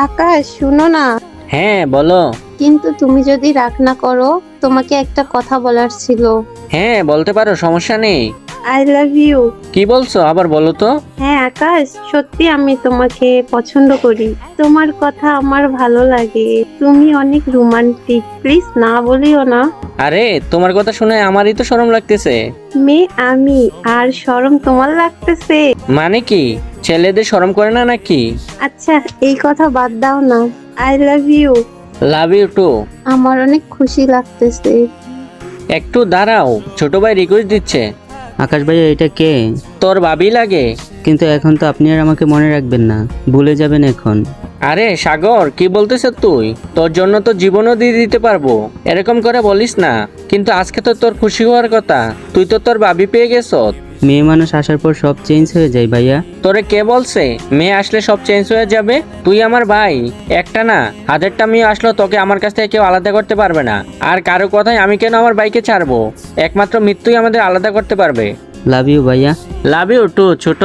আকাশ শুনো না। হ্যাঁ বলো। কিন্তু তুমি যদি রাগ না করো, তোমাকে একটা কথা বলার ছিল। হ্যাঁ বলতে পারো, সমস্যা নেই। I love you. কি বলছো আবার বলো তো। হ্যাঁ আকাশ, সত্যি আমি তোমাকে পছন্দ করি। তোমার কথা আমার ভালো লাগে। তুমি অনেক রোমান্টিক, প্লিজ না বলিও না। আরে তোমার কথা শুনে আমারই তো শরম লাগতেছে। মেয়ে আমি, আর শরম তোমার লাগতেছে? মানে কি, ছেলেদের শরম করে না নাকি? আচ্ছা, এই কথা বাদ দাও না। I love you. Love you too. আমার অনেক খুশি লাগতেছে। একটু দাঁড়াও, ছোট ভাই রিকোয়েস্ট দিচ্ছে। আকাশ ভাইয়া, এটা কে? তোর ভাবি লাগে। কিন্তু এখন তো আপনি আর আমাকে মনে রাখবেন না, ভুলে যাবেন এখন। আরে সাগর, কি বলতেছ তুই? তোর জন্য তো জীবনও দিয়ে দিতে পারবো, এরকম করে বলিস না। কিন্তু আজকে তো তোর খুশি হওয়ার কথা, তুই তো তোর ভাবি পেয়ে গেছ। মেয়ে মানুষ আসার পর সব চেঞ্জ হয়ে যায় ভাইয়া। তোরে কে বলছে মেয়ে আসলে সব চেঞ্জ হয়ে যাবে? তুই আমার ভাই, একটা না 1000টা মেয়ে আসলো তোকে আমার কাছ থেকে কেউ আলাদা করতে পারবে না। আর কারো কথাই আমি কেন আমার ভাইকে ছাড়বো? একমাত্র মৃত্যুই আমাদের আলাদা করতে পারবে। লাভ ইউ ভাইয়া। লাভ ইউ টু ছোট।